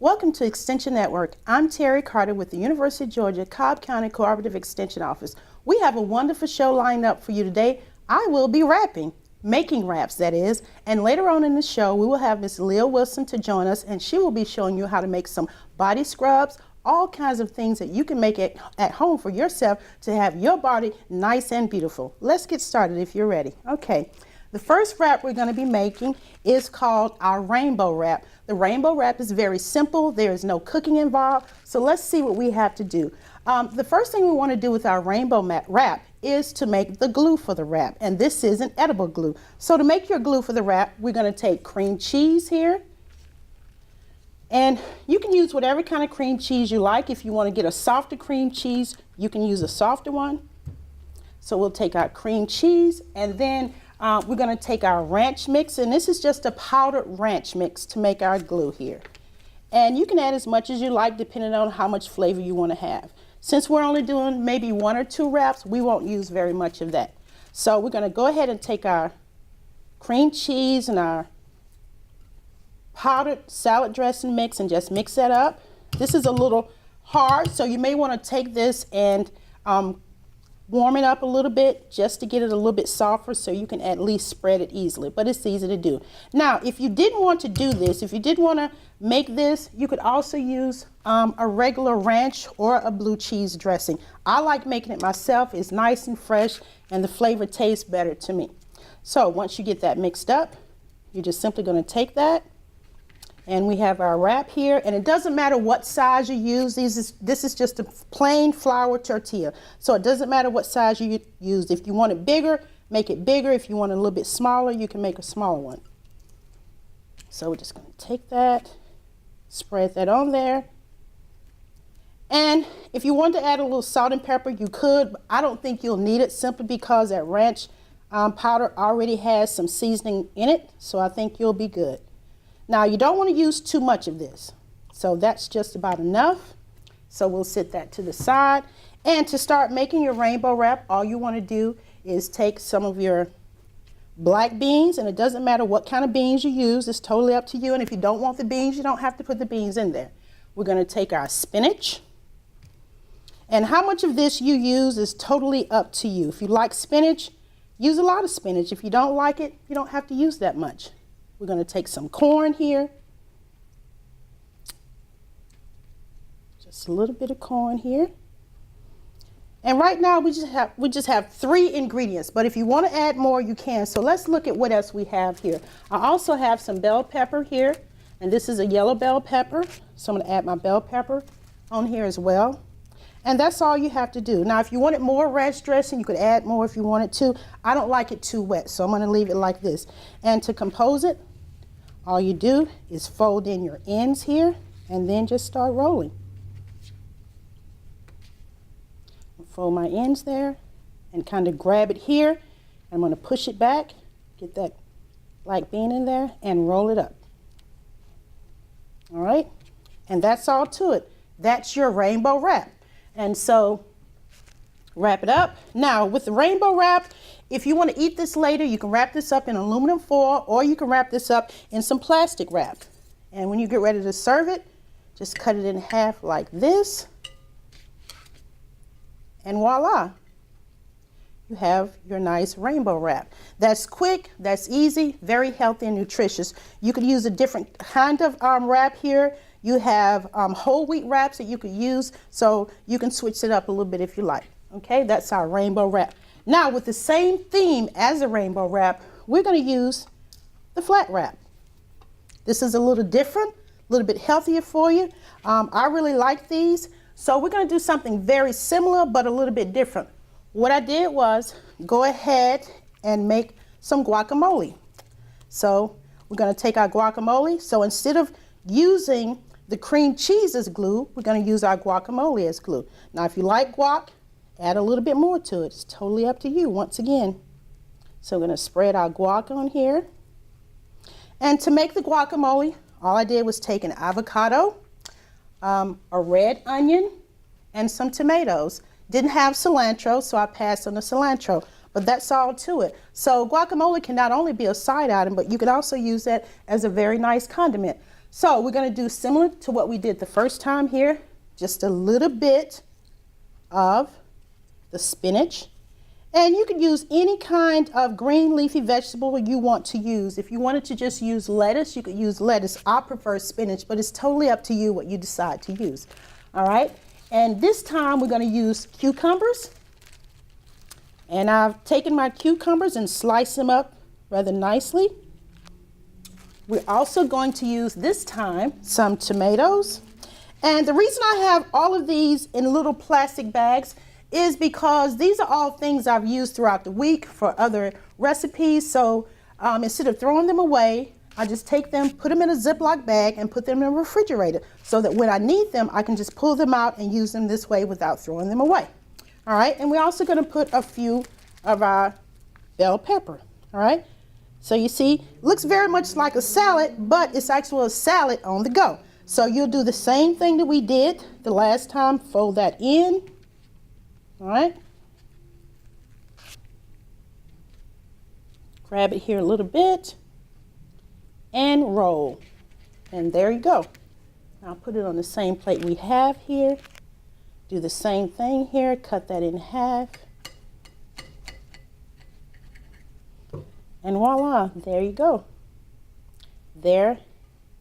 Welcome to Extension Network. I'm Terry Carter with the University of Georgia Cobb County Cooperative Extension Office. We have a wonderful show lined up for you today. I will be rapping, making raps that is, and later on in the show we will have Miss Leah Wilson to join us, and she will be showing you how to make some body scrubs, all kinds of things that you can make at home for yourself to have your body nice and beautiful. Let's get started if you're ready. Okay. The first wrap we're going to be making is called our rainbow wrap. The rainbow wrap is very simple. There is no cooking involved. So let's see what we have to do. The first thing we want to do with our rainbow wrap is to make the glue for the wrap. And this is an edible glue. So to make your glue for the wrap, we're going to take cream cheese here. And you can use whatever kind of cream cheese you like. If you want to get a softer cream cheese, you can use a softer one. So we'll take our cream cheese, and then we're going to take our ranch mix, and this is just a powdered ranch mix to make our glue here. And you can add as much as you like depending on how much flavor you want to have. Since we're only doing maybe 1 or 2 wraps, we won't use very much of that. So we're going to go ahead and take our cream cheese and our powdered salad dressing mix and just mix that up. This is a little hard, so you may want to take this and warm it up a little bit just to get it a little bit softer so you can at least spread it easily, but it's easy to do. Now, if you didn't want to do this, if you didn't want to make this, you could also use a regular ranch or a blue cheese dressing. I like making it myself. It's nice and fresh and the flavor tastes better to me. So once you get that mixed up, you're just simply going to take that, and we have our wrap here, and it doesn't matter what size you use. This is just a plain flour tortilla. So it doesn't matter what size you use. If you want it bigger, make it bigger. If you want it a little bit smaller, you can make a smaller one. So we're just going to take that, spread that on there. And if you want to add a little salt and pepper, you could. But I don't think you'll need it simply because that ranch powder already has some seasoning in it. So I think you'll be good. Now, you don't want to use too much of this, so that's just about enough. So we'll set that to the side. And to start making your rainbow wrap, all you want to do is take some of your black beans, and it doesn't matter what kind of beans you use, it's totally up to you. And if you don't want the beans, you don't have to put the beans in there. We're going to take our spinach, and how much of this you use is totally up to you. If you like spinach, use a lot of spinach. If you don't like it, you don't have to use that much. We're going to take some corn here. Just a little bit of corn here. And right now we just have 3 ingredients, but if you want to add more, you can. So let's look at what else we have here. I also have some bell pepper here, and this is a yellow bell pepper. So I'm going to add my bell pepper on here as well. And that's all you have to do. Now, if you wanted more ranch dressing, you could add more if you wanted to. I don't like it too wet, so I'm going to leave it like this. And to compose it, all you do is fold in your ends here and then just start rolling. Fold my ends there and kind of grab it here. I'm going to push it back, get that black bean in there, and roll it up. All right, and that's all to it. That's your rainbow wrap. And so wrap it up. Now with the rainbow wrap, if you want to eat this later, you can wrap this up in aluminum foil, or you can wrap this up in some plastic wrap. And when you get ready to serve it, just cut it in half like this. And voila, you have your nice rainbow wrap. That's quick, that's easy, very healthy and nutritious. You could use a different kind of wrap here. You have whole wheat wraps that you could use, so you can switch it up a little bit if you like. Okay, that's our rainbow wrap. Now, with the same theme as the rainbow wrap, we're going to use the flat wrap. This is a little different, a little bit healthier for you. I really like these, so we're going to do something very similar but a little bit different. What I did was go ahead and make some guacamole. So we're going to take our guacamole. So instead of using the cream cheese as glue, we're going to use our guacamole as glue. Now, if you like guac, add a little bit more to it. It's totally up to you once again. So we're going to spread our guac on here. And to make the guacamole, all I did was take an avocado, a red onion, and some tomatoes. Didn't have cilantro, so I passed on the cilantro. But that's all to it. So guacamole can not only be a side item, but you can also use that as a very nice condiment. So we're going to do similar to what we did the first time here, just a little bit of the spinach. And you could use any kind of green leafy vegetable you want to use. If you wanted to just use lettuce, you could use lettuce. I prefer spinach, but it's totally up to you what you decide to use. All right, and this time we're going to use cucumbers. And I've taken my cucumbers and sliced them up rather nicely. We're also going to use this time some tomatoes. And the reason I have all of these in little plastic bags is because these are all things I've used throughout the week for other recipes. So instead of throwing them away, I just take them, put them in a Ziploc bag and put them in a refrigerator so that when I need them, I can just pull them out and use them this way without throwing them away. All right, and we're also gonna put a few of our bell pepper, all right? So you see, looks very much like a salad, but it's actually a salad on the go. So you'll do the same thing that we did the last time, fold that in, all right? Grab it here a little bit and roll. And there you go. I'll put it on the same plate we have here. Do the same thing here, cut that in half. And voila, there you go. There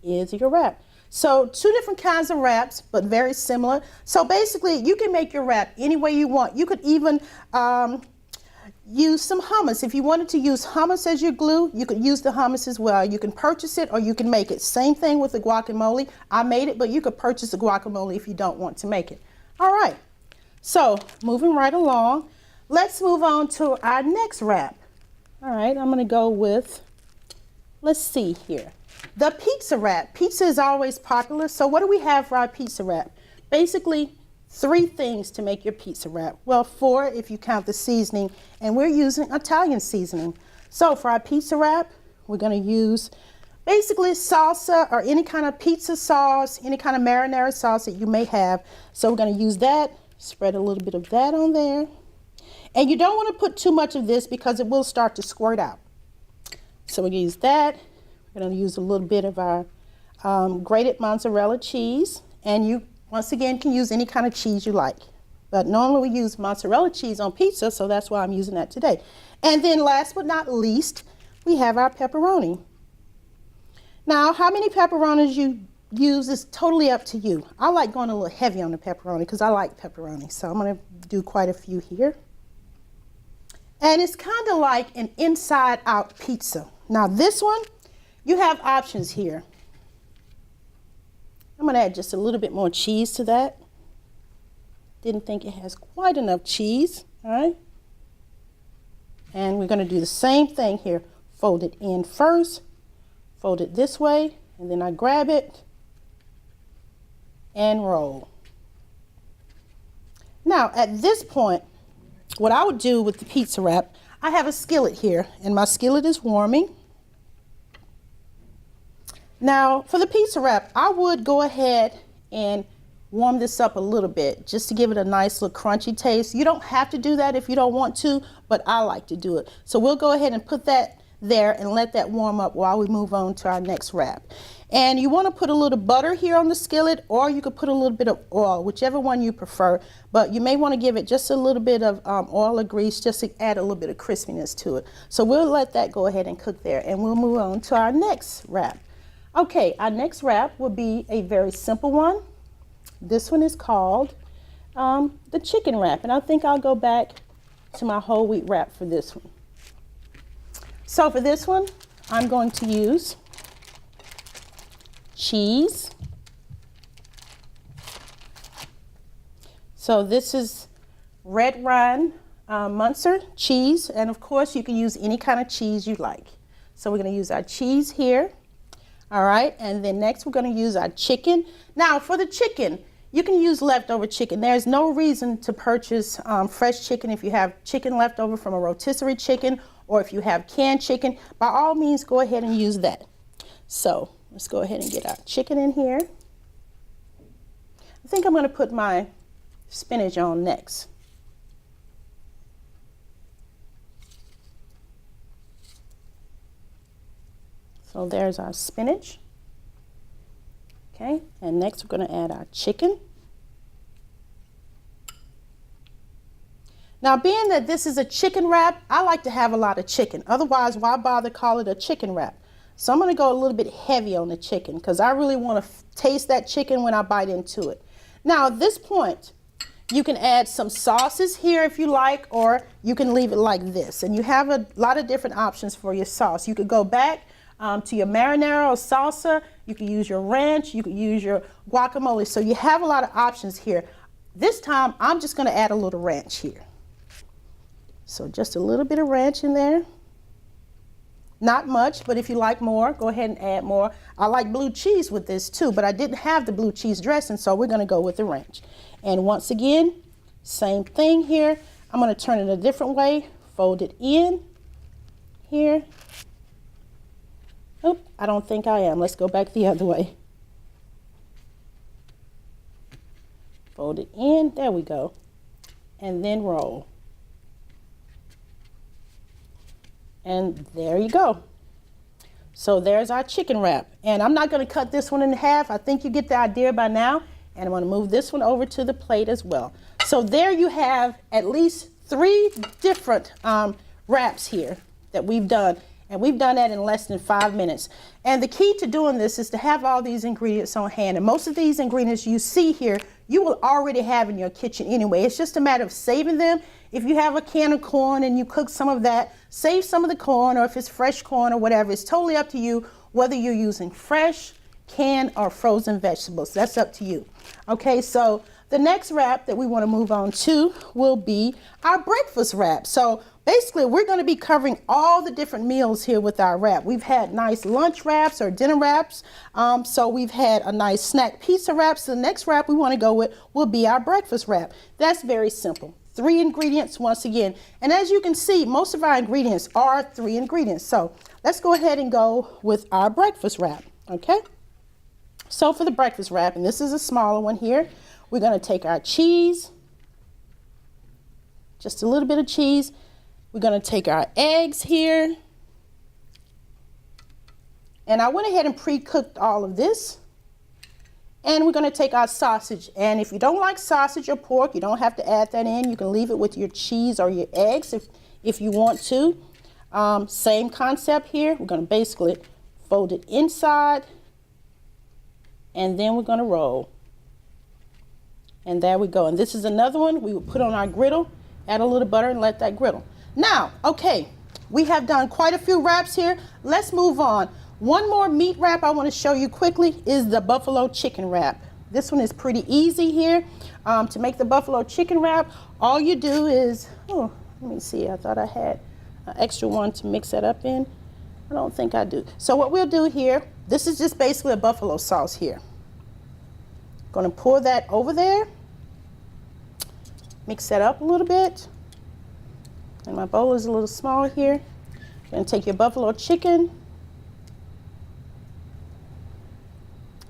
is your wrap. So two different kinds of wraps, but very similar. So basically, you can make your wrap any way you want. You could even use some hummus. If you wanted to use hummus as your glue, you could use the hummus as well. You can purchase it or you can make it. Same thing with the guacamole. I made it, but you could purchase the guacamole if you don't want to make it. All right, so moving right along, let's move on to our next wrap. All right, I'm gonna go with, let's see here, the pizza wrap. Pizza is always popular, so what do we have for our pizza wrap? Basically, 3 things to make your pizza wrap. Well, 4 if you count the seasoning, and we're using Italian seasoning. So for our pizza wrap, we're gonna use basically salsa or any kind of pizza sauce, any kind of marinara sauce that you may have. So we're gonna use that, spread a little bit of that on there. And you don't wanna put too much of this because it will start to squirt out. So we're gonna use that. We're gonna use a little bit of our grated mozzarella cheese. And you, once again, can use any kind of cheese you like. But normally we use mozzarella cheese on pizza, so that's why I'm using that today. And then last but not least, we have our pepperoni. Now, how many pepperonis you use is totally up to you. I like going a little heavy on the pepperoni because I like pepperoni. So I'm gonna do quite a few here. And it's kind of like an inside out pizza. Now this one, you have options here. I'm gonna add just a little bit more cheese to that. Didn't think it has quite enough cheese, all right? And we're gonna do the same thing here. Fold it in first, fold it this way, and then I grab it and roll. Now, at this point, what I would do with the pizza wrap, I have a skillet here, and my skillet is warming. Now, for the pizza wrap, I would go ahead and warm this up a little bit just to give it a nice little crunchy taste. You don't have to do that if you don't want to, but I like to do it. So we'll go ahead and put that there and let that warm up while we move on to our next wrap. And you want to put a little butter here on the skillet, or you could put a little bit of oil, whichever one you prefer. But you may want to give it just a little bit of oil or grease just to add a little bit of crispiness to it. So we'll let that go ahead and cook there, and we'll move on to our next wrap. Okay, our next wrap will be a very simple one. This one is called the chicken wrap, and I think I'll go back to my whole wheat wrap for this one. So for this one, I'm going to use cheese. So this is red rind Munster cheese, and of course you can use any kind of cheese you like. So we're going to use our cheese here. All right, and then next we're going to use our chicken. Now for the chicken, you can use leftover chicken. There's no reason to purchase fresh chicken if you have chicken left over from a rotisserie chicken, or if you have canned chicken. By all means, go ahead and use that. So let's go ahead and get our chicken in here. I think I'm going to put my spinach on next. So there's our spinach. Okay, and next we're going to add our chicken. Now, being that this is a chicken wrap, I like to have a lot of chicken. Otherwise, why bother call it a chicken wrap? So I'm going to go a little bit heavy on the chicken because I really want to taste that chicken when I bite into it. Now, at this point, you can add some sauces here if you like, or you can leave it like this. And you have a lot of different options for your sauce. You could go back to your marinara or salsa. You can use your ranch. You could use your guacamole. So you have a lot of options here. This time, I'm just going to add a little ranch here. So just a little bit of ranch in there. Not much, but if you like more, go ahead and add more. I like blue cheese with this too, but I didn't have the blue cheese dressing, so we're going to go with the ranch. And once again, same thing here. I'm going to turn it a different way. Fold it in here. Oop, I don't think I am. Let's go back the other way. Fold it in. There we go. And then roll. And there you go. So there's our chicken wrap. And I'm not going to cut this one in half. I think you get the idea by now. And I'm going to move this one over to the plate as well. So there you have at least 3 different wraps here that we've done. And we've done that in less than 5 minutes. And the key to doing this is to have all these ingredients on hand. And most of these ingredients you see here, you will already have in your kitchen anyway. It's just a matter of saving them. If you have a can of corn and you cook some of that, save some of the corn, or if it's fresh corn or whatever. It's totally up to you whether you're using fresh, canned, or frozen vegetables. That's up to you. Okay, so the next wrap that we want to move on to will be our breakfast wrap. So basically, we're going to be covering all the different meals here with our wrap. We've had nice lunch wraps or dinner wraps. So we've had a nice snack pizza wrap. So the next wrap we want to go with will be our breakfast wrap. That's very simple. 3 ingredients once again. And as you can see, most of our ingredients are 3 ingredients. So let's go ahead and go with our breakfast wrap. Okay. So for the breakfast wrap, and this is a smaller one here, we're going to take our cheese, just a little bit of cheese. We're going to take our eggs here. And I went ahead and pre-cooked all of this. And we're going to take our sausage. And if you don't like sausage or pork, you don't have to add that in. You can leave it with your cheese or your eggs if you want to. Same concept here. We're going to basically fold it inside. And then we're going to roll. And there we go. And this is another one we will put on our griddle, add a little butter and let that griddle. Now, okay, we have done quite a few wraps here. Let's move on. One more meat wrap I want to show you quickly is the buffalo chicken wrap. This one is pretty easy here. To make the buffalo chicken wrap, all you do is, oh, let me see, I thought I had an extra one to mix that up in. I don't think I do. So what we'll do here, this is just basically a buffalo sauce here. Going to pour that over there. Mix that up a little bit. And my bowl is a little small here. Going to take your buffalo chicken.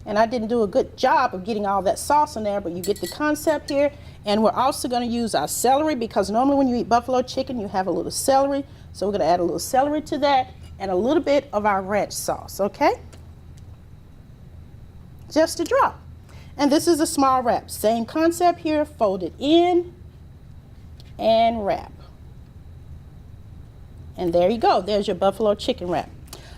And I didn't do a good job of getting all that sauce in there, but you get the concept here. And we're also going to use our celery because normally when you eat buffalo chicken, you have a little celery. So we're going to add a little celery to that and a little bit of our ranch sauce, okay? Just a drop. And this is a small wrap. Same concept here, fold it in and wrap. And there you go. There's your buffalo chicken wrap.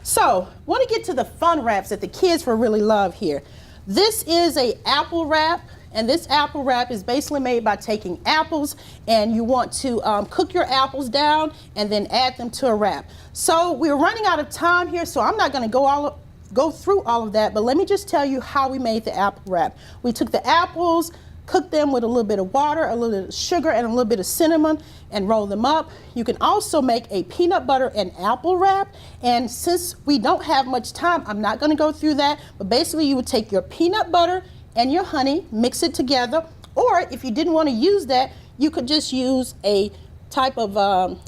So, want to get to the fun wraps that the kids will really love here. This is a apple wrap, and this apple wrap is basically made by taking apples, and you want to cook your apples down and then add them to a wrap. So, we're running out of time here, so I'm not going to go through all of that, but let me just tell you how we made the apple wrap. We took the apples, cooked them with a little bit of water, a little bit of sugar, and a little bit of cinnamon, and roll them up. You can also make a peanut butter and apple wrap, and since we don't have much time, I'm not going to go through that, but basically you would take your peanut butter and your honey, mix it together, or if you didn't want to use that, you could just use a type of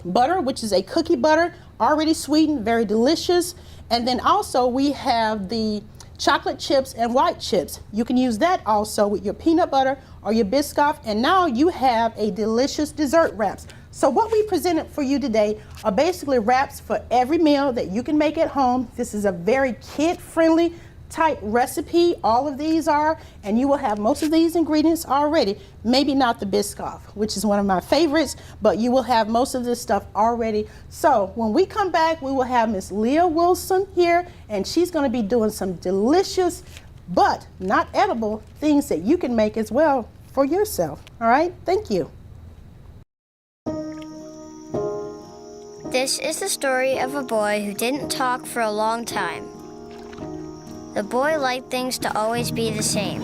butter, which is a cookie butter, already sweetened, very delicious. And then also we have the chocolate chips and white chips. You can use that also with your peanut butter or your Biscoff, and now you have a delicious dessert wraps. So what we presented for you today are basically wraps for every meal that you can make at home. This is a very kid-friendly type recipe, all of these are, and you will have most of these ingredients already. Maybe not the Biscoff, which is one of my favorites, but you will have most of this stuff already. So when we come back, we will have Miss Leah Wilson here, and she's going to be doing some delicious but not edible things that you can make as well for yourself. All right, thank you. This is the story of a boy who didn't talk for a long time. The boy liked things to always be the same.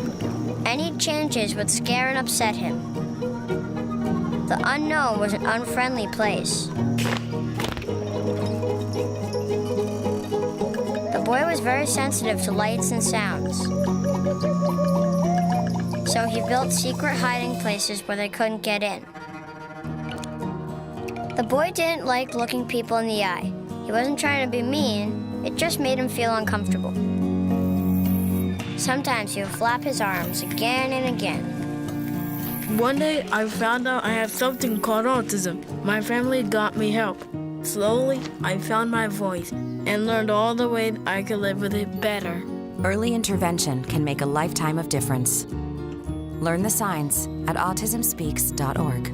Any changes would scare and upset him. The unknown was an unfriendly place. The boy was very sensitive to lights and sounds. So he built secret hiding places where they couldn't get in. The boy didn't like looking people in the eye. He wasn't trying to be mean, it just made him feel uncomfortable. Sometimes he would flap his arms again and again. One day, I found out I have something called autism. My family got me help. Slowly, I found my voice and learned all the ways I could live with it better. Early intervention can make a lifetime of difference. Learn the signs at autismspeaks.org.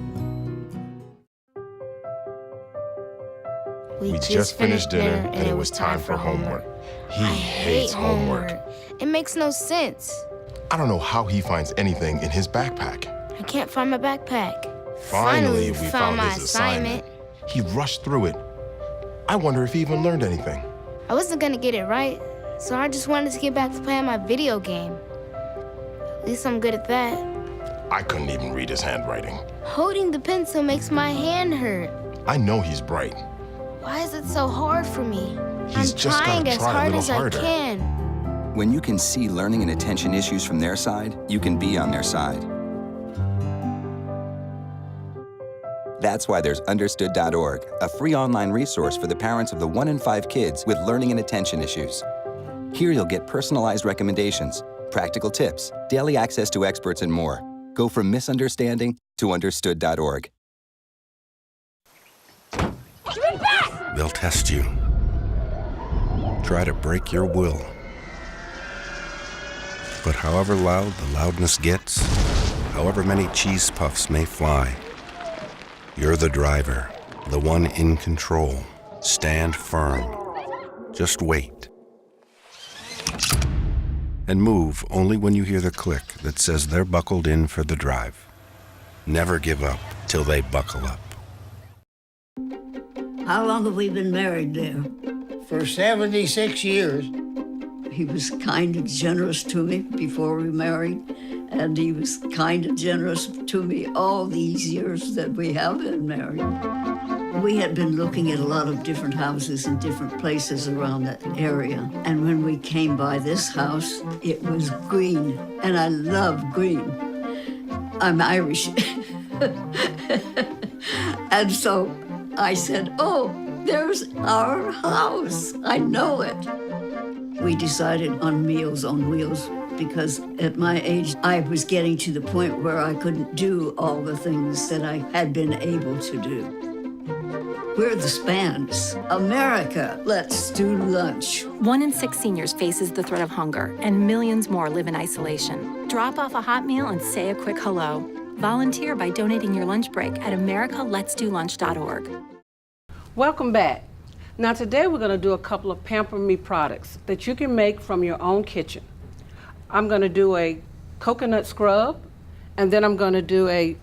We just finished dinner and it was time for homework. He hates homework. It makes no sense. I don't know how he finds anything in his backpack. I can't find my backpack. Finally, we found his assignment. He rushed through it. I wonder if he even learned anything. I wasn't gonna get it right, so I just wanted to get back to playing my video game. At least I'm good at that. I couldn't even read his handwriting. Holding the pencil makes my hand hurt. I know he's bright. Why is it so hard for me? He's I'm just trying gotta as try a hard little as harder. I can. When you can see learning and attention issues from their side, you can be on their side. That's why there's Understood.org, a free online resource for the parents of the 1 in 5 kids with learning and attention issues. Here you'll get personalized recommendations, practical tips, daily access to experts, and more. Go from misunderstanding to Understood.org. They'll test you. Try to break your will. But however loud the loudness gets, however many cheese puffs may fly, you're the driver, the one in control. Stand firm. Just wait. And move only when you hear the click that says they're buckled in for the drive. Never give up till they buckle up. How long have we been married, dear? For 76 years. He was kind and generous to me before we married, and he was kind and generous to me all these years that we have been married. We had been looking at a lot of different houses in different places around that area, and when we came by this house, it was green, and I love green. I'm Irish. And so I said, oh, there's our house. I know it. We decided on Meals on Wheels because at my age, I was getting to the point where I couldn't do all the things that I had been able to do. We're the Spans. America, let's do lunch. 1 in 6 seniors faces the threat of hunger, and millions more live in isolation. Drop off a hot meal and say a quick hello. Volunteer by donating your lunch break at americaletsdolunch.org. Welcome back. Now today we're going to do a couple of Pamper Me products that you can make from your own kitchen. I'm going to do a coconut scrub, and then I'm going to do a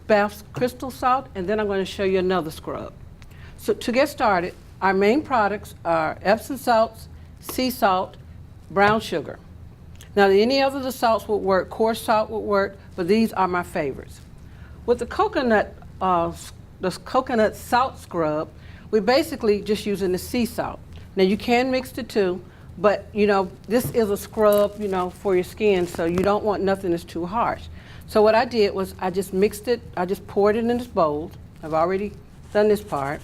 Bath crystal salt, and then I'm going to show you another scrub. So to get started, our main products are Epsom salts, sea salt, brown sugar. Now any other of the salts would work, coarse salt would work, but these are my favorites. With the coconut salt scrub, we're basically just using the sea salt. Now you can mix the two, but you know, this is a scrub, you know, for your skin, so you don't want nothing that's too harsh. So what I did was I just mixed it, I just poured it in this bowl. I've already done this part.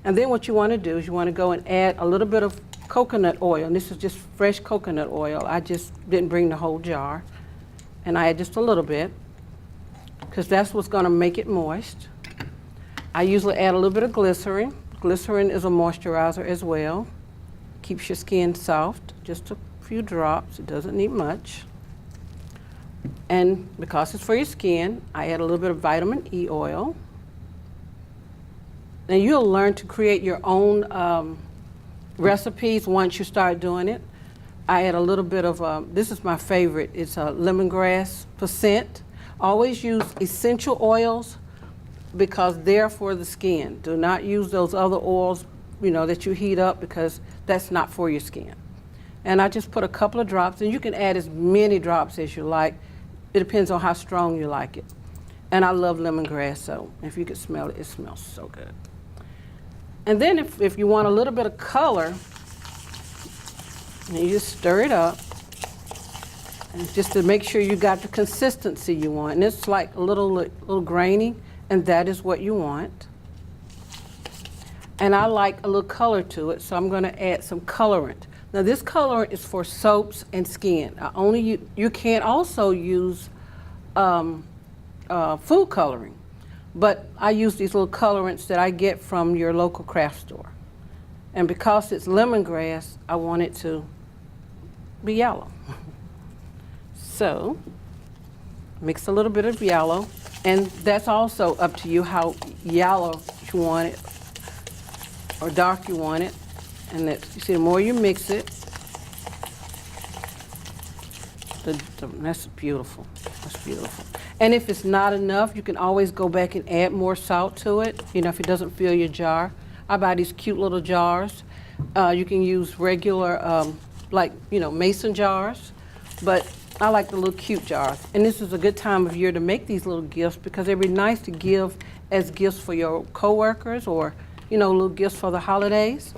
And then what you want to do is you want to go and add a little bit of coconut oil, and this is just fresh coconut oil. I just didn't bring the whole jar. And I add just a little bit, because that's what's going to make it moist. I usually add a little bit of glycerin. Glycerin is a moisturizer as well. Keeps your skin soft, just a few drops. It doesn't need much. And because it's for your skin, I add a little bit of vitamin E oil. And you'll learn to create your own recipes once you start doing it. I add a little bit of, this is my favorite, it's lemongrass percent. Always use essential oils because they're for the skin. Do not use those other oils, you know, that you heat up because that's not for your skin. And I just put a couple of drops, and you can add as many drops as you like. It depends on how strong you like it. And I love lemongrass, so if you could smell it, it smells so good. And then if you want a little bit of color, you just stir it up, and just to make sure you got the consistency you want. And it's like a little grainy, and that is what you want. And I like a little color to it, so I'm going to add some colorant. Now this colorant is for soaps and skin. You can also use food coloring, but I use these little colorants that I get from your local craft store. And because it's lemongrass, I want it to be yellow. So mix a little bit of yellow, and that's also up to you how yellow you want it or dark you want it. And you see, the more you mix it, that's beautiful. That's beautiful. And if it's not enough, you can always go back and add more salt to it, you know, if it doesn't fill your jar. I buy these cute little jars. You can use regular, like, you know, mason jars, but I like the little cute jars. And this is a good time of year to make these little gifts because they'd be nice to give as gifts for your coworkers or, you know, little gifts for the holidays.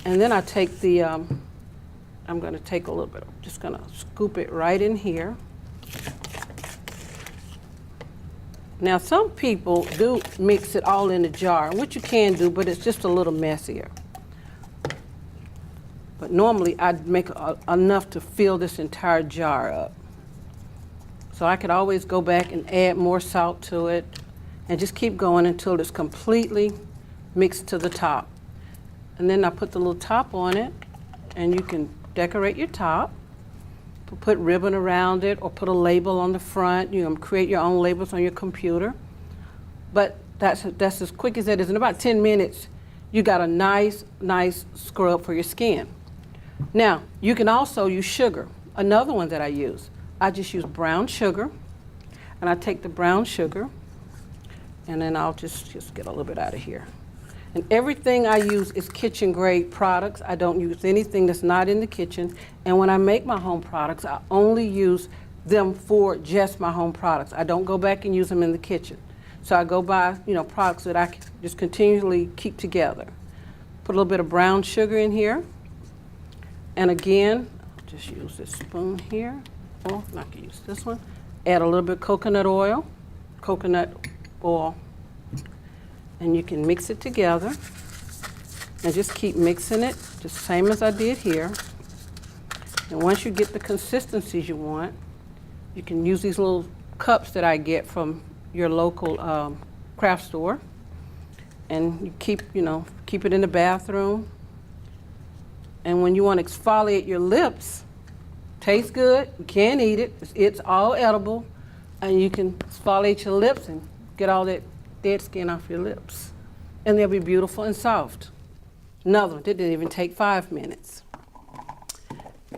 And then I take the, I'm going to take a little bit, I'm just going to scoop it right in here. Now some people do mix it all in a jar, which you can do, but it's just a little messier. But normally I'd make enough to fill this entire jar up. So I could always go back and add more salt to it and just keep going until it's completely mixed to the top. And then I put the little top on it, and you can decorate your top, put ribbon around it, or put a label on the front. You can create your own labels on your computer. But that's as quick as it is. In about 10 minutes, you got a nice scrub for your skin. Now, you can also use sugar. Another one that I use. I just use brown sugar, and I take the brown sugar, and then I'll just get a little bit out of here. And everything I use is kitchen grade products. I don't use anything that's not in the kitchen. And when I make my home products, I only use them for just my home products. I don't go back and use them in the kitchen. So I go buy, you know, products that I can just continually keep together. Put a little bit of brown sugar in here. And again, I'll just use this spoon here. Oh, I can use this one. Add a little bit of coconut oil. And you can mix it together and just keep mixing it, just same as I did here. And once you get the consistencies you want, you can use these little cups that I get from your local craft store. And you keep it in the bathroom. And when you want to exfoliate your lips, tastes good, you can't eat it, it's all edible, and you can exfoliate your lips and get all that dead skin off your lips. And they'll be beautiful and soft. Another one, that didn't even take 5 minutes.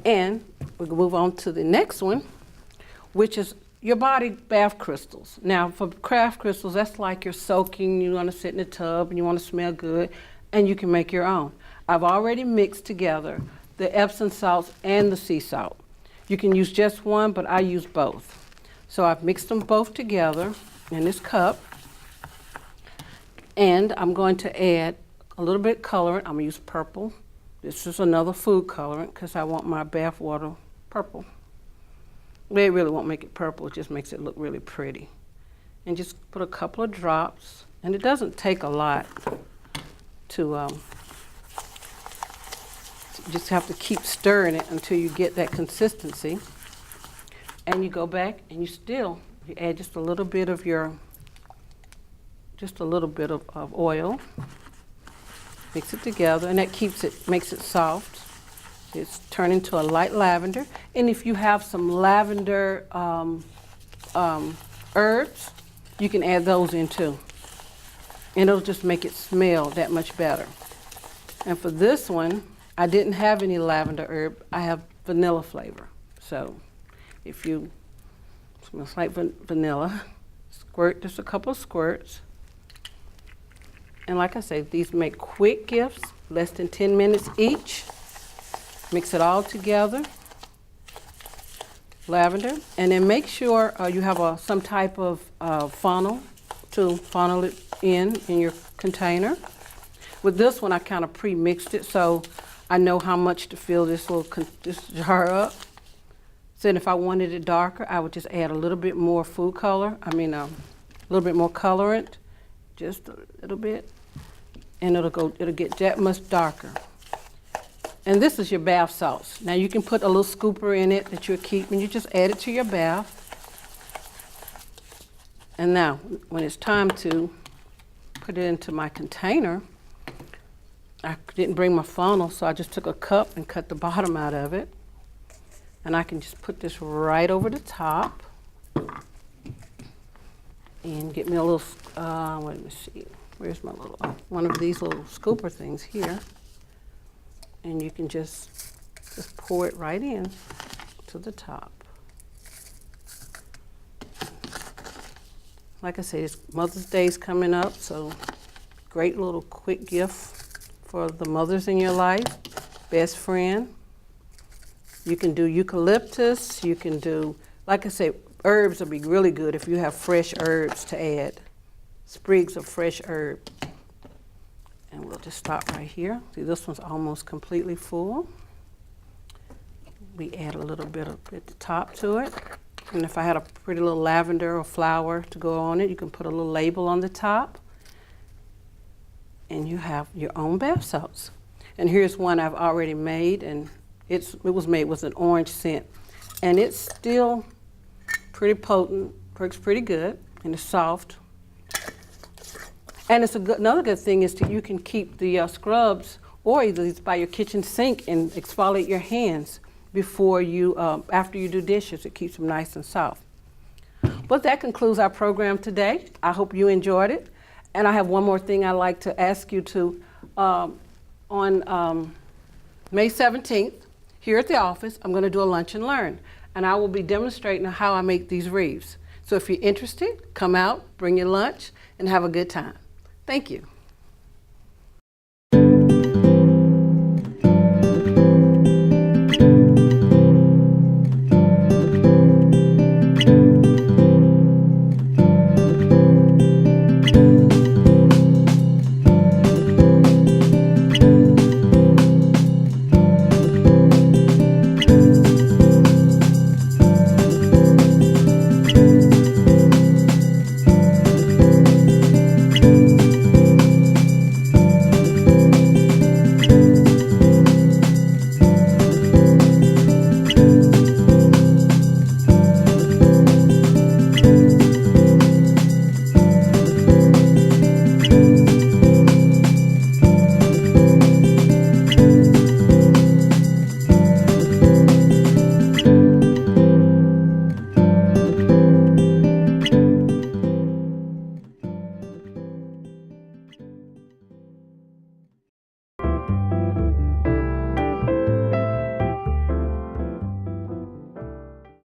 And we can move on to the next one, which is your body bath crystals. Now for craft crystals, that's like you're soaking, you want to sit in the tub and you want to smell good, and you can make your own. I've already mixed together the Epsom salts and the sea salt. You can use just one, but I use both. So I've mixed them both together in this cup. And I'm going to add a little bit of colorant. I'm going to use purple. This is another food colorant because I want my bath water purple. They really won't make it purple, it just makes it look really pretty. And just put a couple of drops. And it doesn't take a lot to just have to keep stirring it until you get that consistency. And you go back and you add just a little bit of oil, mix it together, and that makes it soft. It's turning to a light lavender. And if you have some lavender herbs, you can add those in too. And it'll just make it smell that much better. And for this one, I didn't have any lavender herb. I have vanilla flavor. So if you, smells like vanilla, squirt just a couple of squirts. And like I said, these make quick gifts, less than 10 minutes each. Mix it all together, lavender, and then make sure you have some type of funnel to funnel it in your container. With this one, I kind of pre-mixed it so I know how much to fill this this jar up. So then if I wanted it darker, I would just add a little bit more food color, a little bit more colorant, just a little bit, and it'll get that much darker. And this is your bath salts. Now you can put a little scooper in it that you'll keep, and you just add it to your bath. And now, when it's time to put it into my container, I didn't bring my funnel, so I just took a cup and cut the bottom out of it. And I can just put this right over the top. And get me a little, let me see, where's my little, one of these little scooper things here. And you can just pour it right in to the top. Like I said, it's Mother's Day's coming up, so great little quick gift for the mothers in your life, best friend. You can do eucalyptus, you can do, like I said, herbs will be really good if you have fresh herbs to add, sprigs of fresh herb. And we'll just stop right here. See, this one's almost completely full. We add a little bit at the top to it. And if I had a pretty little lavender or flower to go on it, you can put a little label on the top. And you have your own bath salts. And here's one I've already made, and it was made with an orange scent. And it's still pretty potent, works pretty good, and it's soft. And it's another good thing is you can keep the scrubs or either by your kitchen sink and exfoliate your hands before you, after you do dishes. It keeps them nice and soft. But that concludes our program today. I hope you enjoyed it. And I have one more thing I'd like to ask you to, on May 17th, here at the office, I'm going to do a lunch and learn. And I will be demonstrating how I make these wreaths. So if you're interested, come out, bring your lunch, and have a good time. Thank you.